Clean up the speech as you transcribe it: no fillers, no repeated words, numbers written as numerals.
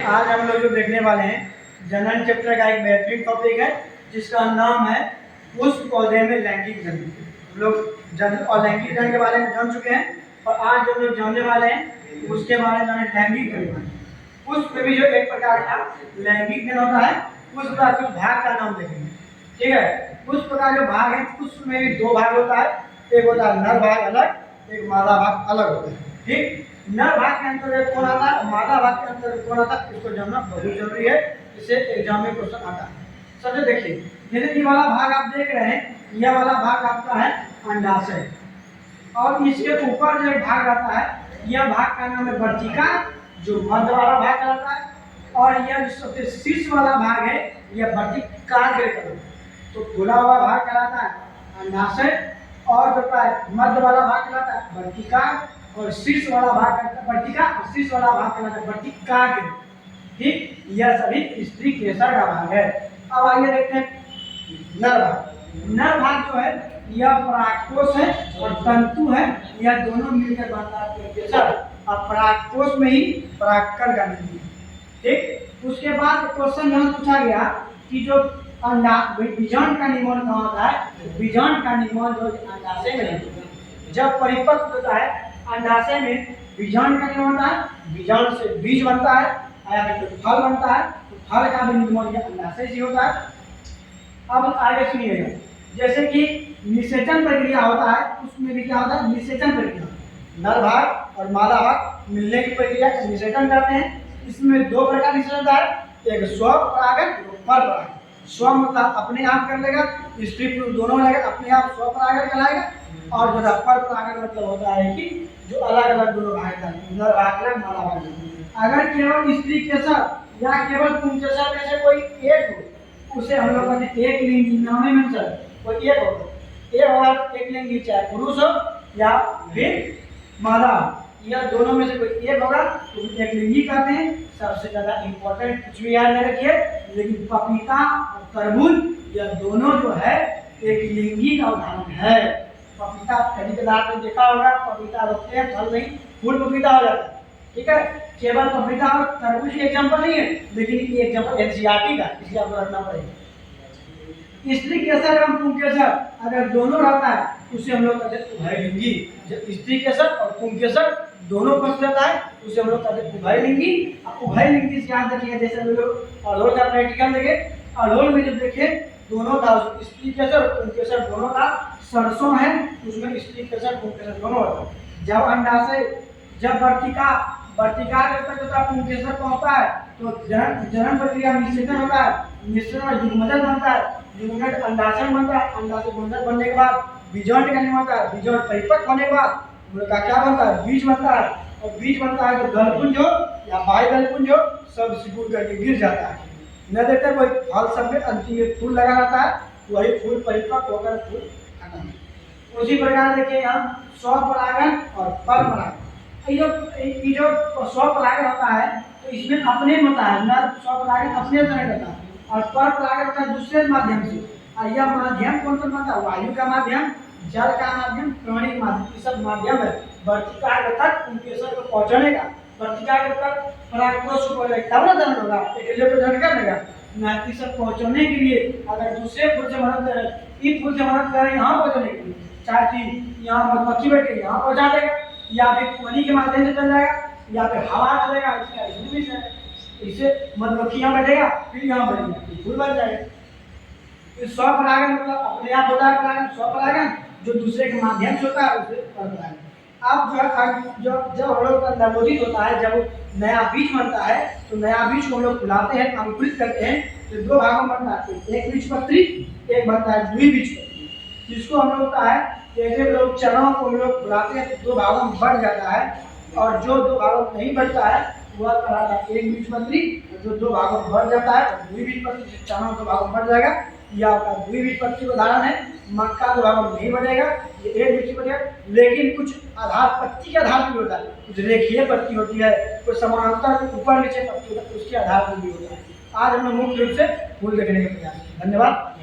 आज हम लोग जो देखने वाले हैं जनन चैप्टर का एक बेहतरीन टॉपिक है जिसका नाम है पुष्प पौधे में लैंगिक जन। हम लोग जन और लैंगिक जन के बारे में जान चुके हैं और आज जो लोग जानने वाले हैं उसके बारे में जाने लैंगिक जन। पुष्प में भी जो एक प्रकार का लैंगिक जन होता है, पुष्प का कुछ भाग का नाम देखेंगे। ठीक है, पुष्प का जो भाग है, पुष्प में भी दो भाग होता है, एक होता है नर भाग अलग, एक मादा भाग अलग होता है। ठीक, नर भाग के अंतर्गत कौन आता है, मादा भाग के अंतर्गत कौन आता है, इसको जानना बहुत जरूरी है, इससे एग्जाम में क्वेश्चन आता है। सबसे देखिए, जैसे ये वाला भाग आप देख रहे हैं, यह वाला भाग आपका है अंडाशय और इसके ऊपर जो भाग रहता है यह भाग का नाम है वर्तिका, जो मध्य वाला भाग रहता है, और यह सबसे शीर्ष वाला भाग है यह वर्तिकाग्र कहलाता है। तो खुला हुआ भाग कहलाता है अंडाशय और जो मध्य वाला भाग कहलाता है वर्तिका और शीर्ष वाला भाग वर्तिका और शीर्ष वाला भाग कहलाता है वर्तिकाग्र। ठीक, यह सभी स्त्री केसर का भाग है। अब आइए देखते हैं नर भाग। नर भाग जो है यह परागकोश है और तंतु है, यह दोनों मिलकर बनता है केसर। अब परागकोश में ही परागकण का निर्माण। ठीक, उसके बाद क्वेश्चन यहाँ पूछा गया कि जो बीजांड का निर्माण कहाँ होता है, बीजांड का निर्माण जो अंडाशय में होता है। जब परिपक्व होता है अंडाशय में बीजांड का निर्माण होता है, बीजांड से बीज बनता है, तो फल बनता है, तो फल का भी निर्माण अंडाशय से होता है। अब आगे सुनिएगा, जैसे कि निषेचन प्रक्रिया होता है, उसमें भी क्या होता है निषेचन प्रक्रिया, नर भाग और मादा भाग मिलने की प्रक्रिया का निषेचन करते हैं। इसमें दो प्रकार निषेचन होता है, एक स्वपरागण और परपरागण। स्व मतलब अपने आप कर लेगा, स्त्री पुरुष दोनों रहेगा, अपने आप स्वपरागण कहलाएगा, और जो परपरागण मतलब होता है कि जो अलग अलग दोनों भाग का नर भाग अलग मादा भाग। अगर केवल स्त्री केसर या केवल पुंकेसर में से कोई एक हो, उसे हम लोग कहते हैं एक लिंगी नामे में सर कोई एक होगा, एक होगा एक लिंगी, चाहे पुरुष हो या फिर मादा, यह दोनों में से कोई एक होगा तो एक लिंगी कहते हैं। सबसे ज्यादा इंपॉर्टेंट कुछ भी याद नहीं रखिए, लेकिन पपीता और तरबूज यह दोनों जो है एक लिंगी का उदाहरण है। पपीता कभी कदार में देखा होगा, पपीता रोकते हैं फल नहीं, फूल पपीता हो जाता है। ठीक है, केवल पपीता और तरबूज की एग्जाम्पल नहीं है, लेकिन ये एग्जाम्पल एनसीईआरटी का, इसलिए आपको रखना पड़ेगा। स्त्री केसर एवं पुंकेसर अगर दोनों रहता है उसे हम लोग कहते हैं उभयलिंगी। जब स्त्री केसर और पुंकेसर दोनों पक्ष रहता है उसे हम लोग कहते हैं उभयलिंगी। उभयलिंगी से याद रखिएगा, जैसे हम लोग अड़ोल का प्रैक्टिकल देखे, अड़ोल में जब देखे दोनों का स्त्री केसर और पुंकेसर दोनों का सरसों है, उसमें स्त्री केसर पुंकेसर दोनों होता है। जब अंडाशय जब वर्तिका तक होता है पुंकेसर पहुंचता है तो जनन प्रक्रिया में निषेचन होता है, निषेचन में युग्मजन बनता है, युग्मजन अंडाशय बनता है, अंडाशय गुंजन बनने के बाद बीजांड का निर्माण होता है, बीजांड परिपक्व होने के बाद उनका क्या बनता है बीज बनता है, और बीज बनता है तो दलपुंज हो या बाह्य दलपुंज हो सब सिकुड़ करके गिर जाता है। न देखते कोई फल सब में अंतिम में फूल लगा रहता है, वही फूल परिपक्व होकर फूल खत्म। उसी प्रकार देखिए यहाँ स्वपरागण और परपरागण। ये जो स्वपरागण होता है तो इसमें अपने में होता है, नर स्वपरागण अपने तरह होता है और परपरागण होता है दूसरे माध्यम से। और यह माध्यम कौन सा होता है, वायु का माध्यम, जल का माध्यम, प्राणी का माध्यम, ये सब माध्यम है वर्तिकाग्र तक पुंकेसर को पहुंचने का। वर्तिकाग्र तक परागकोश को पहुंचेगा तब ना जनन होगा, एक को जनन करनेगा ना। इस सब पहुंचने के लिए अगर दूसरे फूल से मदद करें, इन फूल से मदद करें यहाँ पहुंचने के लिए, चाहे कि यहाँ मधुमक्खी बैठे यहाँ पहुंचा देगा, या फिर पानी के माध्यम से चल जाएगा, या फिर हवा चलेगा, इससे मधुमक्खी यहाँ बैठेगा फिर यहाँ बैठेगा फूल बन जाएगा। स्वपरागण मतलब अपने आप होता है परागण, स्वपरागण जो दूसरे के माध्यम से होता है उसे परपरागण। अब जो जब हम लोग का नवोदित होता है, जब नया बीज बनता है तो नया बीज को हम लोग फुलाते हैं, अंकुरित करते हैं, तो दो भागों में बनता है, एक बीजपत्री एक बनता है द्विबीजपत्री, जिसको हम लोग होता है जैसे लोग चनों को हम लोग फुलाते हैं तो दो भागों में बढ़ जाता है, और जो दो भागों में नहीं बढ़ता है वह कहलाता है एक बीजपत्री, जो दो भागों में बढ़ जाता है द्विबीजपत्री, चना दो भागों में बढ़ जाएगा। यह आपका द्विबीजपत्री उदाहरण है। मक्का दो भागों में नहीं बढ़ेगा, ये एक बीज बढ़ेगा, लेकिन कुछ आधार पत्ती के आधार पर होता है, कुछ रेखीय पत्ती होती है, कुछ समानांतर ऊपर नीचे पत्ती होता है, उसके आधार पर भी होता है। आज हम लोग मुख्य रूप से फूल देखने का प्रयास। धन्यवाद।